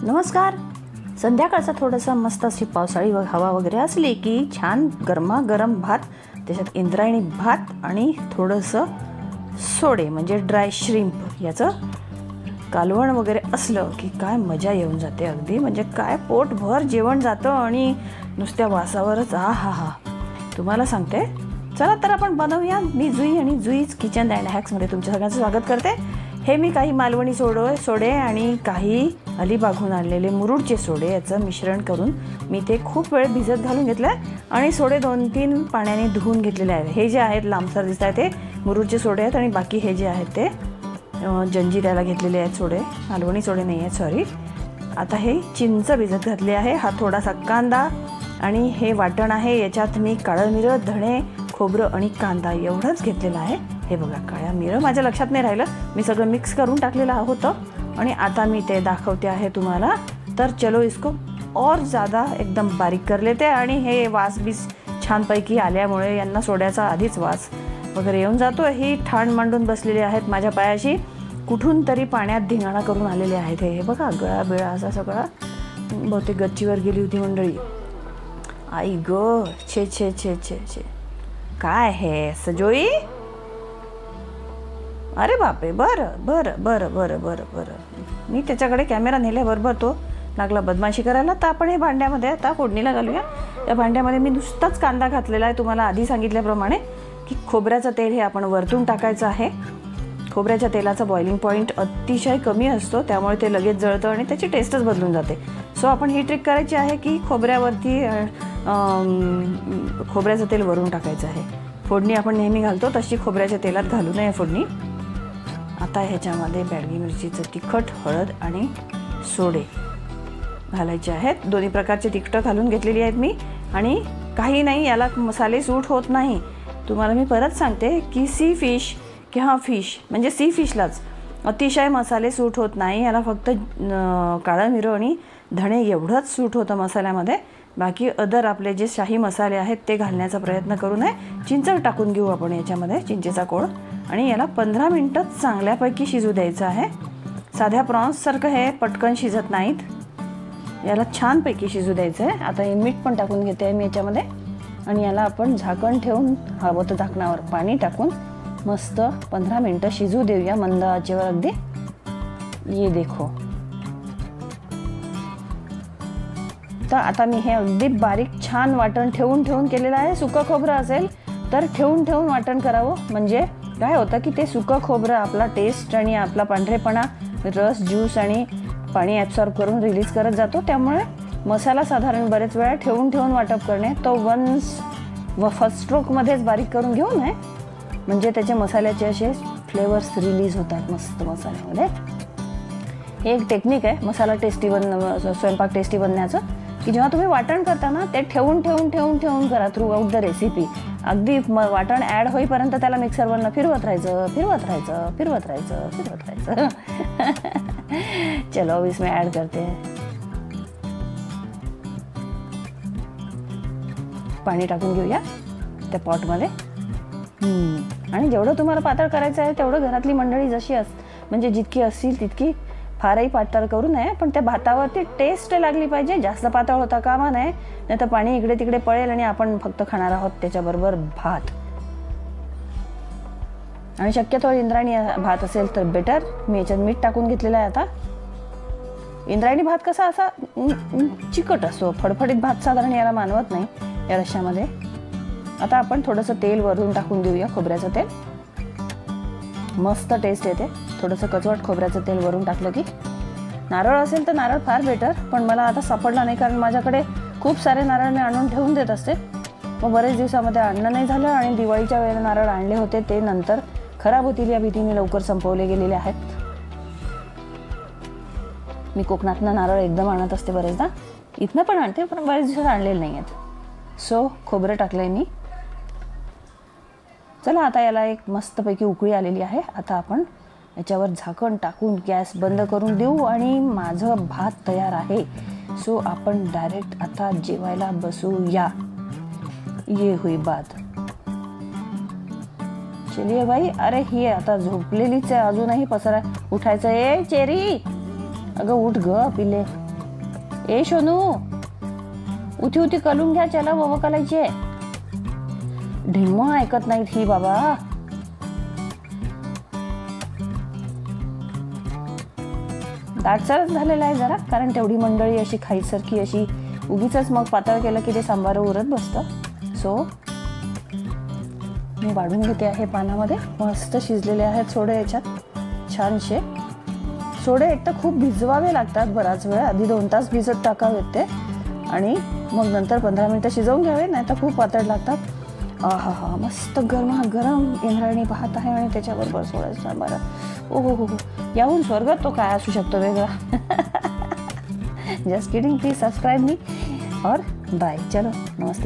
नमस्कार. संध्याकाळचा थोडासा मस्त अशी पावसाळी हवा वगैरे असली की छान गरमागरम भात, त्याच्यात इंद्रायणी भात आणि थोडंसं सोडे म्हणजे ड्राय श्रिम्प याचं कालवण वगैरे असलं की काय मजा येऊन जाते. अगदी म्हणजे काय पोटभर जेवण जातं आणि नुसत्या वासावरच हा तुम्हाला सांगते. चला तर आपण बनवूया. मी जुई आणि जुईज किचन अँड हॅक्समध्ये तुमच्या सगळ्यांचं स्वागत करते. हे मी काही मालवणी सोडे आणि काही अलिबागहून आणलेले मुरुडचे सोडे याचं मिश्रण करून मी ते खूप वेळ भिजत घालून घेतलं आहे आणि सोडे 2-3 पाण्याने धुवून घेतलेले आहेत. हे जे आहेत लांबसर दिसत आहे ते मुरुडचे सोडे आहेत आणि बाकी हे जे आहेत ते जंजिऱ्याला घेतलेले आहेत सोडे, मालवणी सोडे नाही आहेत, सॉरी. आता हे चिंच भिजत घातली आहे. हा थोडासा कांदा आणि हे वाटण आहे. याच्यात मी काळं मिरं, धणे, खोबरं आणि कांदा एवढंच घेतलेलं आहे. हे बघा, काळ्या मिरं माझ्या लक्षात नाही राहिलं, मी सगळं मिक्स करून टाकलेलं होतं आणि आता मी ते दाखवते आहे तुम्हाला. तर चलो इसको और ज़्यादा एकदम बारीक कर लेते. आणि हे वास बीस छानपैकी आल्यामुळे यांना सोड्याचा आधीच वास वगैरे येऊन जातो. ही ठाण मांडून बसलेले आहेत माझ्या पायाशी, कुठून तरी पाण्यात धिंगाणा करून आलेले आहेत. हे बघा, गळा बिळा असा सगळा बहुतेक गच्चीवर गेली होती मंडळी. आई ग, छे छे छे छे छे, काय हे सजोई? अरे बापरे, बरं बरं बरं बरं बरं बरं मी त्याच्याकडे कॅमेरा नेल्याबरोबर तो लागला बदमाशी करायला. तर आपण हे भांड्यामध्ये आता फोडणीला घालूया. त्या भांड्यामध्ये मी नुसताच कांदा घातलेला आहे. तुम्हाला आधी सांगितल्याप्रमाणे की खोबऱ्याचं तेल हे आपण वरतून टाकायचं आहे. खोबऱ्याच्या तेलाचा बॉइलिंग पॉईंट अतिशय कमी असतो, त्यामुळे ते लगेच जळतं आणि त्याची टेस्टच बदलून जाते. सो आपण ही ट्रिक करायची आहे की खोबऱ्यावरती खोबऱ्याचं तेल वरून टाकायचं आहे. फोडणी आपण नेहमी घालतो तशी खोबऱ्याच्या तेलात घालू नये फोडणी. आता ह्याच्यामध्ये बॅडगी मिरचीचं तिखट, हळद आणि सोडे घालायचे आहेत. दोन्ही प्रकारचे तिखटं घालून घेतलेली आहेत मी. आणि काही नाही, याला मसाले सूट होत नाही. तुम्हाला मी परत सांगते की सी फिश किंवा फिश म्हणजे सी फिशलाच अतिशय मसाले सूट होत नाही. याला फक्त काळं मिरं आणि धणे एवढंच सूट होतं मसाल्यामध्ये. बाकी अदर आपले जे शाही मसाले आहेत ते घालण्याचा प्रयत्न करू नये. चिंच टाकून घेऊ आपण याच्यामध्ये, चिंचेचा कोळ. आणि याला 15 मिनटं चांगल्यापैकी शिजू द्यायचं आहे. साध्या प्रॉन्ससारखं हे पटकन शिजत नाहीत, याला छानपैकी शिजू द्यायचं आहे. आता हे मीठ पण टाकून घेते आहे मी याच्यामध्ये. आणि याला आपण झाकण ठेवून हवं तर झाकणावर पाणी टाकून मस्त 15 मिनटं शिजू देऊया मंद आचेवर अगदी. ये देखो. तर आता मी हे अगदी बारीक छान वाटण ठेवून केलेलं आहे. सुकं खोबरं असेल तर ठेवून वाटण करावं. म्हणजे काय होतं की ते सुकं खोबरं आपला टेस्ट आणि आपला पांढरेपणा, रस, ज्यूस आणि पाणी ॲब्सॉर्ब करून रिलीज करत जातो. त्यामुळे मसाला साधारण बरेच वेळा ठेवून वाटप करणे, तो फर्स्ट स्ट्रोकमध्येच बारीक करून घेऊ नये. म्हणजे त्याचे मसाल्याचे असे फ्लेवर्स रिलीज होतात मस्त मसाल्यामध्ये. हे एक टेक्निक आहे मसाला स्वयंपाक टेस्टी बनण्याचं, की जेव्हा तुम्ही वाटण करता ना ते ठेवून करा थ्रू आउट द रेसिपी. अगदी वाटण ॲड होईपर्यंत त्याला मिक्सरवरनं फिरवत राहायचं. चलो अब इसमें ॲड करते. पाणी टाकून घेऊया त्या पॉटमध्ये. आणि जेवढं तुम्हाला पातळ करायचं आहे तेवढं घरातली मंडळी जशी म्हणजे जितकी असतील तितकी, फारही पातळ करू नये. पण त्या भातावरती टेस्ट लागली पाहिजे, जास्त पातळ होता कामा नये, नाही तर पाणी इकडे तिकडे पळेल आणि आपण फक्त खाणार आहोत त्याच्याबरोबर भात. आणि शक्यतो इंद्रायणी भात असेल तर बेटर. मी याच्यात मीठ टाकून घेतलेलं आहे. आता इंद्रायणी भात कसा असा चिकट असतो, फडफडीत भात साधारण याला मानवत नाही या रश्श्यामध्ये. आता आपण थोडंसं तेल वरून टाकून देऊया, खोबऱ्याचं तेल. मस्त टेस्ट येते. थोडंसं कचवट खोबऱ्याचं तेल वरून टाकलं की. नारळ असेल तर नारळ फार बेटर, पण मला आता सापडला नाही कारण माझ्याकडे खूप सारे नारळ मी आणून ठेवून देत असते. मग बरेच दिवसामध्ये आणणं नाही झालं आणि दिवाळीच्या वेळेला नारळ आणले होते ते नंतर खराब होतील या भीतीने लवकर संपवले गेलेले आहेत. मी कोकणातनं नारळ एकदम आणत असते बरेचदा, इथनं पण आणते पण बरेच दिवसात आणलेले नाही आहेत. सो खोबरं टाकलंय मी. चला आता याला एक मस्तपैकी उकळी आलेली आहे. आता आपण याच्यावर झाकण टाकून गॅस बंद करून देऊ आणि माझं भात तयार आहे. सो आपण डायरेक्ट आता जेवायला बसूया. ये हुई बात. चलिए भाई. अरे ही आता झोपलेलीच आहे, अजूनही पसरा उठायचं. ए चेरी, अगं उठ ग पिले. ए सोनू, उठी उठी कलून घ्या, चला बाबा कालायचे. ढिम्म ऐकत नाहीत ही बाबा. दाटसरच झालेला आहे जरा, कारण तेवढी मंडळी अशी खाईसारखी अशी उगीच मग पातळ केलं की ते सांबार उरत बसतं. सो मी वाढून घेते आहे पानामध्ये. मस्त शिजलेले आहेत सोडे याच्यात छानशे. सोडे एक तर खूप भिजवावे लागतात बराच वेळ, आधी 2 तास भिजत टाकावेत ते आणि मग नंतर 15 मिनिटं शिजवून घ्यावे, नाही तर खूप पातळ लागतात. आहा, मस्त गरम इंद्रायणी भात आहे आणि त्याच्याबरोबर सोडायचं सांबार. ओहो हो, याहून स्वर्गात तो काय असू शकतो वेगळा. Just kidding. प्लीज सब्सक्राइब मी और बाय. चलो, नमस्ते.